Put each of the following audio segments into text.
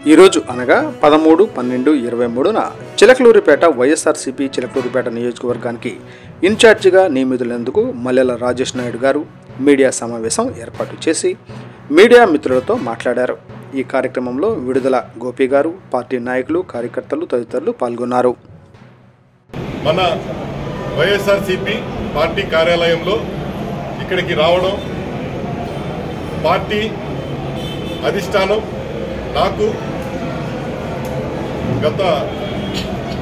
ఈరోజు అనగా 13/12/23న చిలకలూరిపేట వైఎస్ఆర్సీపీ చిలకలూరిపేట నియోజకవర్గానికి ఇన్ఛార్జిగా నియమితులందుకు మల్లెల రాజేష్ నాయుడు గారు మీడియా సమావేశం ఏర్పాటు చేసి మీడియా మిత్రులతో మాట్లాడారు. ఈ కార్యక్రమంలో విడుదల గోపి గారు, పార్టీ నాయకులు, కార్యకర్తలు తదితరులు పాల్గొన్నారు. మన వైఎస్ఆర్సీపీ పార్టీ కార్యాలయంలో ఇక్కడికి రావడం, పార్టీ అధిష్టానం నాకు గత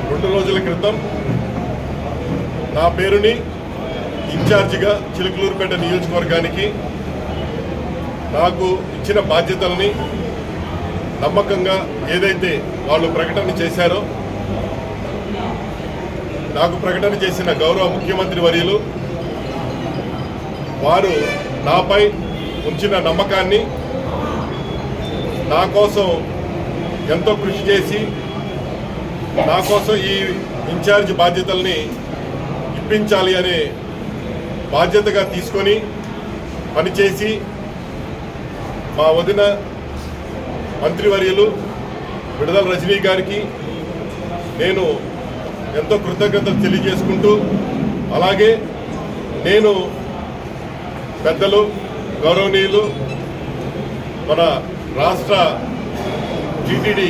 2 రోజుల క్రితం నా పేరుని ఇన్ఛార్జిగా చిలకలూరిపేట నియోజకవర్గానికి నాకు ఇచ్చిన బాధ్యతల్ని నమ్మకంగా ఏదైతే వాళ్ళు ప్రకటన చేశారో, నాకు ప్రకటన చేసిన గౌరవ ముఖ్యమంత్రి వర్యులు వారు నాపై ఉంచిన నమ్మకాన్ని, నా కోసం ఎంతో కృషి చేసి నా కోసం ఈ ఇన్ఛార్జ్ బాధ్యతల్ని ఇప్పించాలి అనే బాధ్యతగా తీసుకొని పనిచేసి మా వదిన మంత్రివర్యులు విడుదల రజనీ గారికి నేను ఎంతో కృతజ్ఞతలు తెలియజేసుకుంటూ, అలాగే నేను పెద్దలు గౌరవనీయులు మన రాష్ట్ర టీటీడీ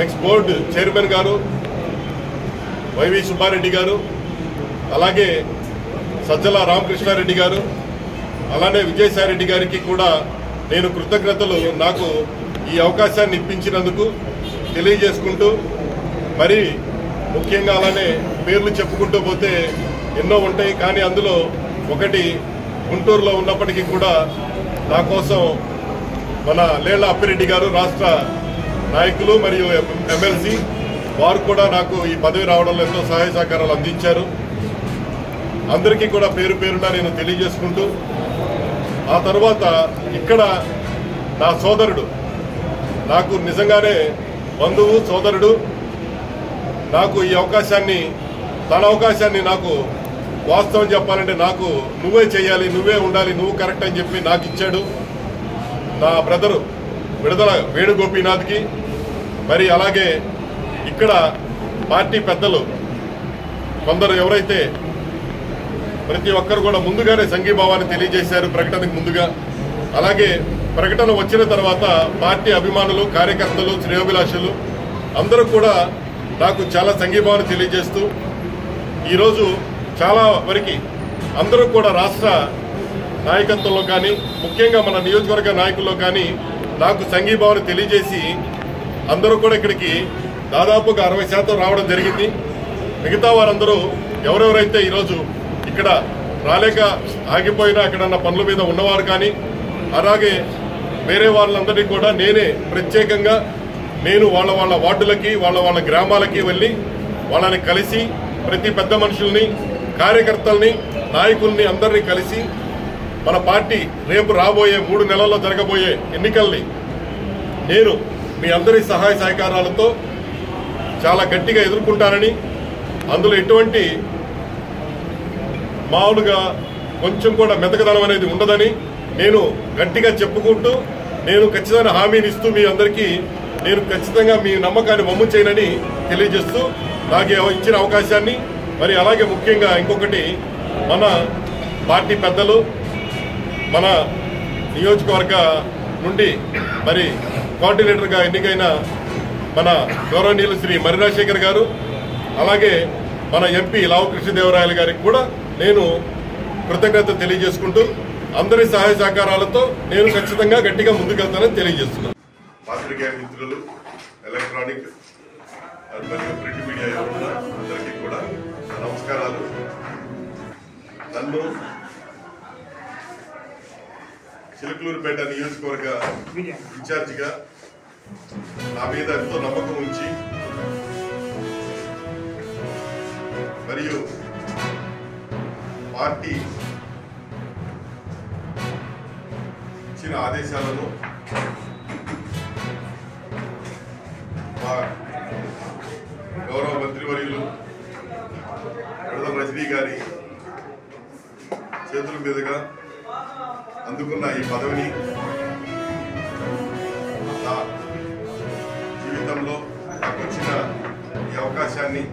ఎక్స్ బోర్డు చైర్మన్ గారు వైవి సుబ్బారెడ్డి గారు, అలాగే సజ్జల రామకృష్ణారెడ్డి గారు, అలానే విజయసాయిరెడ్డి గారికి కూడా నేను కృతజ్ఞతలు నాకు ఈ అవకాశాన్ని ఇప్పించినందుకు తెలియజేసుకుంటూ, మరి ముఖ్యంగా అలానే పేర్లు చెప్పుకుంటూ పోతే ఎన్నో ఉంటాయి, కానీ అందులో ఒకటి గుంటూరులో ఉన్నప్పటికీ కూడా నా కోసం మన లేళ్ల అప్పిరెడ్డి గారు రాష్ట్ర నాయకులు మరియు ఎమ్మెల్సీ వారు కూడా నాకు ఈ పదవి రావడంలో ఎంతో సహాయ సహకారాలు అందించారు. అందరికీ కూడా పేరు పేరున నేను తెలియజేసుకుంటూ, ఆ తర్వాత ఇక్కడ నా సోదరుడు, నాకు నిజంగానే బంధువు సోదరుడు, నాకు ఈ అవకాశాన్ని, తన అవకాశాన్ని నాకు వాస్తవం చెప్పాలంటే నాకు నువ్వే చేయాలి, నువ్వే ఉండాలి, నువ్వు కరెక్ట్ అని చెప్పి నాకు ఇచ్చాడు. నా బ్రదరు విడుదల వేణుగోపీనాథ్కి, మరి అలాగే ఇక్కడ పార్టీ పెద్దలు కొందరు ఎవరైతే ప్రతి ఒక్కరు కూడా ముందుగానే సంఘీభావాన్ని తెలియజేశారు ప్రకటనకు ముందుగా, అలాగే ప్రకటన వచ్చిన తర్వాత పార్టీ అభిమానులు, కార్యకర్తలు, శ్రేయోభిలాషులు అందరూ కూడా నాకు చాలా సంఘీభావాన్ని తెలియజేస్తూ, ఈరోజు చాలా వరకు అందరూ కూడా రాష్ట్ర నాయకత్వంలో కానీ ముఖ్యంగా మన నియోజకవర్గ నాయకుల్లో కానీ నాకు సంఘీభావాన్ని తెలియజేసి అందరూ కూడా ఇక్కడికి దాదాపుగా 60% రావడం జరిగింది. మిగతా వారందరూ ఎవరెవరైతే ఈరోజు ఇక్కడ రాలేక ఆగిపోయినా అక్కడన్న పనుల మీద ఉన్నవారు కానీ, అలాగే వేరే వాళ్ళందరినీ కూడా నేనే ప్రత్యేకంగా నేను వాళ్ళ వార్డులకి, వాళ్ళ గ్రామాలకి వెళ్ళి వాళ్ళని కలిసి ప్రతి పెద్ద మనుషుల్ని, కార్యకర్తల్ని, నాయకుల్ని అందరినీ కలిసి మన పార్టీ రేపు రాబోయే 3 నెలల్లో జరగబోయే ఎన్నికల్ని నేను మీ అందరి సహాయ సహకారాలతో చాలా గట్టిగా ఎదుర్కొంటానని, అందులో ఎటువంటి మామూలుగా కొంచెం కూడా మెతకదనం అనేది ఉండదని నేను గట్టిగా చెప్పుకుంటూ, నేను ఖచ్చితంగా హామీని ఇస్తూ మీ అందరికీ నేను ఖచ్చితంగా మీ నమ్మకాన్ని వమ్ము చేయనని తెలియజేస్తూ, నాకు ఇచ్చిన అవకాశాన్ని, మరి అలాగే ముఖ్యంగా ఇంకొకటి మన పార్టీ పెద్దలు, మన నియోజకవర్గ నుండి మరి కోఆర్డినేటర్గా ఎన్నికైన మన గౌరవనీయులు శ్రీ మర్రి రాజశేఖర్ గారు, అలాగే మన ఎంపీ లావు కృష్ణదేవరాయలు గారికి కూడా నేను కృతజ్ఞత తెలియజేసుకుంటూ, అందరి సహాయ సహకారాలతో నేను ఖచ్చితంగా గట్టిగా ముందుకెళ్తానని తెలియజేస్తున్నాను. పాత్రికేయ మిత్రులు, ఎలక్ట్రానిక్ మరియు ప్రింట్ మీడియా ఎవరున్నా అందరికీ కూడా నమస్కారాలు. నన్ను చిలకలూరిపేట నియోజకవర్గ ఇన్ఛార్జిగా నా మీద ఎంతో నమ్మకం ఉంచి, మరియు పార్టీ ఇచ్చిన ఆదేశాలను మా గౌరవ మంత్రివర్యులు విడుదల రజనీ గారి చేతుల మీదుగా అందుకున్న ఈ పదవిని అవకాశాన్ని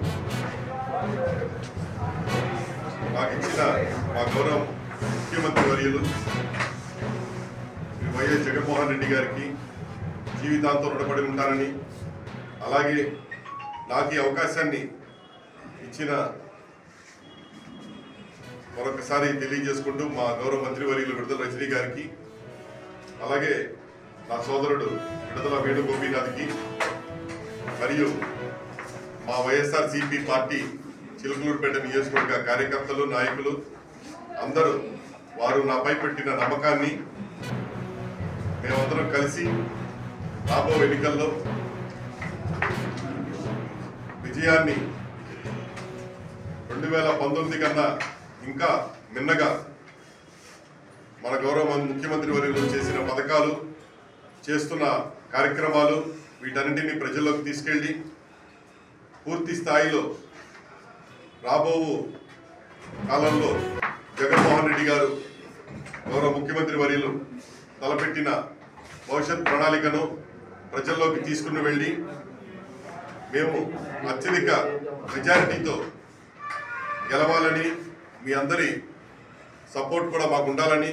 నాకు ఇచ్చిన మా గౌరవ ముఖ్యమంత్రి వర్యులు శ్రీ వైఎస్ జగన్మోహన్ రెడ్డి గారికి జీవితాంతం రుణపడి ఉంటానని, అలాగే నాకు ఈ అవకాశాన్ని ఇచ్చిన మరొకసారి తెలియజేసుకుంటూ మా గౌరవ మంత్రివర్యులు విడుదల రజనీ గారికి, అలాగే నా సోదరుడు విడుదల వేణుగోపీనాథ్కి, మరియు మా వైఎస్ఆర్సీపీ పార్టీ చిలకలూరుపేట నియోజకవర్గ కార్యకర్తలు, నాయకులు అందరూ వారు నాపై పెట్టిన నమ్మకాన్ని మేమందరం కలిసి రాబో ఎన్నికల్లో విజయాన్ని 2019 కన్నా ఇంకా మిన్నగా మన గౌరవ ముఖ్యమంత్రి వర్యులు చేసిన పథకాలు, చేస్తున్న కార్యక్రమాలు వీటన్నింటినీ ప్రజల్లోకి తీసుకెళ్ళి పూర్తి స్థాయిలో రాబో కాలంలో జగన్మోహన్ రెడ్డి గారు గౌరవ ముఖ్యమంత్రి వర్యులు తలపెట్టిన భవిష్యత్ ప్రణాళికను ప్రజల్లోకి తీసుకుని వెళ్ళి మేము అత్యధిక మెజారిటీతో గెలవాలని, మీ అందరి సపోర్ట్ కూడా మాకు ఉండాలని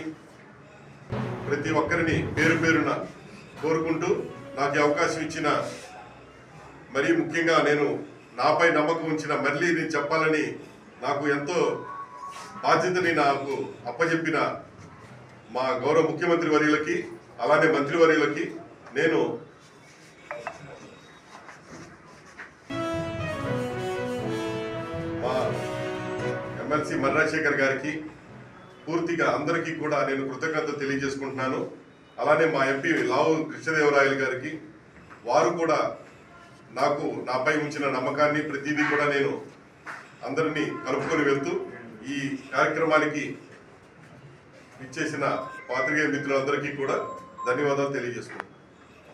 ప్రతి ఒక్కరిని పేరు పేరున కోరుకుంటూ, నాకు అవకాశం ఇచ్చిన, మరీ ముఖ్యంగా నేను నాపై నమ్మకం ఉంచిన, మళ్ళీ నేను చెప్పాలని నాకు ఎంతో బాధ్యతని నాకు అప్పచెప్పిన మా గౌరవ ముఖ్యమంత్రి వర్యులకి, అలానే మంత్రివర్యులకి నేను మా ఎమ్మెల్సీ మర్రాశేఖర్ గారికి పూర్తిగా అందరికీ కూడా నేను కృతజ్ఞతలు తెలియజేసుకుంటున్నాను. అలానే మా ఎంపీ లావు కృష్ణదేవరాయలు గారికి, వారు కూడా నాపై ఉంచిన నమ్మకాన్ని ప్రతిదీ కూడా నేను అందరినీ కలుపుకొని వెళ్తూ ఈ కార్యక్రమానికి ఇచ్చేసిన పాత్రికేయ మిత్రులందరికీ కూడా ధన్యవాదాలు తెలియజేసుకుంటున్నాను.